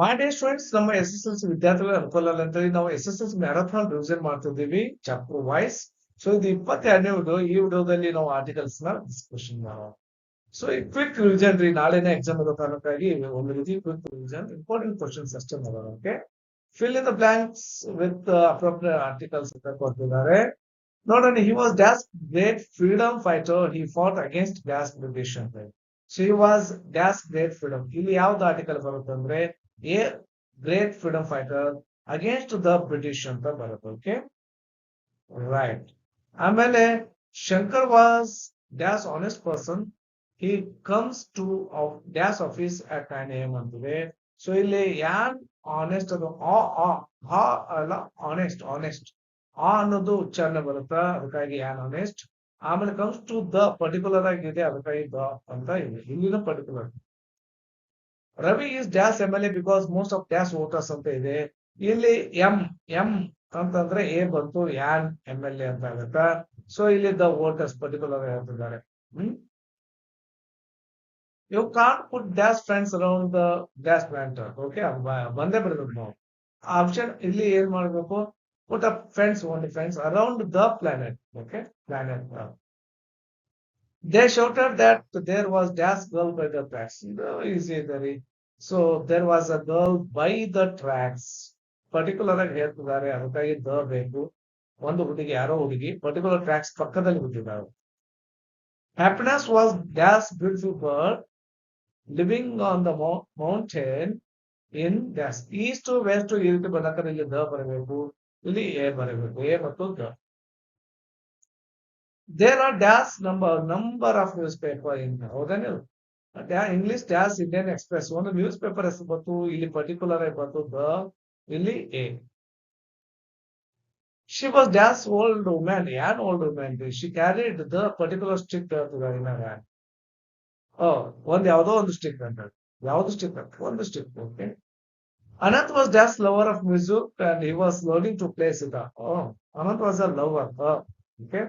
My dear students, ನಮ್ಮ SSLC ವಿದ್ಯಾರ್ಥಿಗಳ ಅನುಕೂಲ ಅಂತೇಳಿ ನಾವು SSLC ಮ್ಯಾರಥಾನ್ ರಿವಿಷನ್ ಮಾಡ್ತಿದ್ದೀವಿ ಚಾಪ್ಟರ್ ವೈಸ್. ಸೊ ಇದು 22ನೇ ವಿಡಿಯೋ. ಈ ವಿಡಿಯೋದಲ್ಲಿ ನಾವು ಆರ್ಟಿಕಲ್ಸ್ ನ ಡಿಸ್ಕಷನ್ ಮಾಡೋಣ. ಸೊ ಈ ಕ್ವಿಕ್ ರಿವಿಷನ್ ರೀ, ನಾಳೆನೇ ಎಕ್ಸಾಮ್ ಇರೋ ಕಾರಣಕ್ಕಾಗಿ ಒಂದು ರೀತಿ ಕ್ವಿಕ್ ರಿವಿಷನ್, ಇಂಪಾರ್ಟೆಂಟ್ ಕ್ವಶನ್ಸ್ ಅಷ್ಟೇ ಮಾಡೋಣ. Okay, fill in the blanks with appropriate articles ಅಂತ ಕೊಟ್ಟಿದ್ದಾರೆ. ನೋಡೋಣ. He was dash great freedom fighter, he fought against dash British ಅಂತ. So he was dash great freedom. ಇಲ್ಲಿ ಯಾವ್ದು ಆರ್ಟಿಕಲ್ ಬರುತ್ತೆ ಅಂದ್ರೆ a great freedom fighter against the British ಅಂತ ಬರುತ್ತೆ. Okay, right. ಆಮೇಲೆ Shankar was dash honest person, he comes to dash office at 9 AM ಅಂತಿದೆ. So ಇಲ್ಲಿ ಯಾನ್ ಆನೆಸ್ಟ್ ಅದು ಅಲ್ಲ, ಆನೆಸ್ಟ್ ಆನೆಸ್ಟ್ ಅನ್ನೋದು ಉಚ್ಚಾರಣೆ ಬರುತ್ತಾ, ಅದಕ್ಕಾಗಿ ಯಾನ್ ಆನೆಸ್ಟ್. ಆಮೇಲೆ ಕಮ್ಸ್ ಟು ದ ಪರ್ಟಿಕ್ಯುಲರ್ ಆಗಿದೆ, ಅದಕ್ಕಾಗಿ ದ ಅಂತ ಇದೆ. ಇಲ್ಲಿನ particular. Ravi is dash MLA because most of dash voters ಅಂತ ಇದೆ. ಇಲ್ಲಿ ಎಂ ಎಂ ಅಂತಂದ್ರೆ ಎ ಬಂತು, ಯಾನ್ MLA ಅಂತ ಆಗುತ್ತಾ. ಸೊ ಇಲ್ಲಿ ದ ವೋಟರ್ಸ್ ಪರ್ಟಿಕ್ಯುಲರ್ ಹೇಳ್ತಿದ್ದಾರೆ. You can't put dash friends around the dash planter. Okay, ಬಂದೇ ಬಿಡಬೇಕು ನಾವು. ಆಪ್ಷನ್ ಇಲ್ಲಿ ಏನ್ ಮಾಡ್ಬೇಕು, put up friends, only friends around the planet. Okay, planet. They shouted that there was dash girl by the tracks. Easy there. So there was a girl by the tracks. Particular ಆಗಿ ಹೇಳ್ತಿದ್ದಾರೆ, ಅದಕ್ಕಾಗಿ the ಬೇಕು. ಒಂದು ಹುಡುಗಿ, ಯಾರೋ ಹುಡುಗಿ particular tracks ಪಕ್ಕದಲ್ಲಿ ಬಿಟ್ಟಿದ್ದಾರೆ. Happiness was dash beautiful bird living on the mountain in dash east west. ಈ ರೀತಿ ಬಂದಾಗ ಇಲ್ಲಿ ದ ಬರಬೇಕು, ಇಲ್ಲಿ ಎ ಬರಬೇಕು, ಎ ಮತ್ತು the. There are dash number of newspaper in. ಹೌದೇನು? ಇಂಗ್ಲಿಷ್ ಡ್ಯಾಶ್ ಇಂಡಿಯನ್ ಎಕ್ಸ್ಪ್ರೆಸ್ ಒಂದು ನ್ಯೂಸ್ ಪೇಪರ್ ಹೆಸರು ಬಂತು, ಇಲ್ಲಿ ಪರ್ಟಿಕ್ಯುಲರ್ ಆಗಿ ಬಂತು ದ, ಇಲ್ಲಿ A. She was dash old woman, an old woman. She carried the particular stick in her hand. ಒಂದ್ ಯಾವ್ದೋ ಒಂದು ಸ್ಟಿಕ್ ಅಂತ. ಯಾವ್ದು ಸ್ಟಿಕ್ ಅಂತ? ಒಂದು stick. Okay. Anant was dash lover of music and he was learning to play sitar. Anant was a lover. Okay.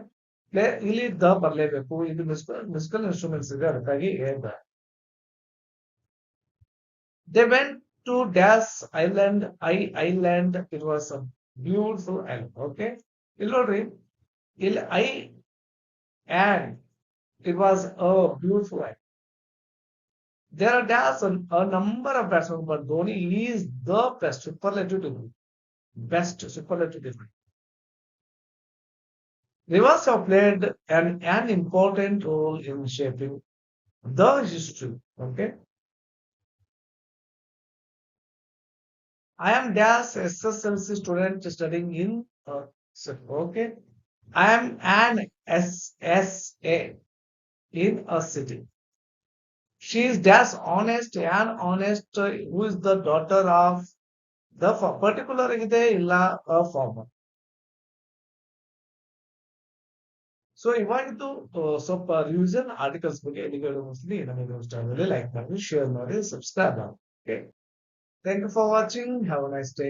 ಇಲ್ಲಿ the ಬರ್ಲೇಬೇಕು, ಇದು musical instruments ಇದೆ, ಅದಕ್ಕಾಗಿ ಹೇಳ್ದ. They went to dash island, island. It was a beautiful island. Okay, ಇಲ್ಲಿ ನೋಡ್ರಿ, ಇಲ್ಲಿ and it was a beautiful island. There are dash a number of batsmen, but Dhoni is the best. Superlative degree. Best superlative degree. Rivers have played an important role in shaping the history. Okay. I am dash SSLC student studying in okay. I am an SSA in a city. She is dash honest and honest, who is the daughter of the particular ide illa a farmer. So ಇವಾಗಿದ್ದು ಸ್ವಲ್ಪ revision articles ಬಗ್ಗೆ ಎಲ್ಲಿಗೆ ಮುಗಿಸ್ಲಿ. ನಮಗೆ ಇಷ್ಟ ಆದರೆ like ಮಾಡಿ, share ಮಾಡಿ, subscribe ಮಾಡಿ. Okay, thank you for watching. Have a nice day.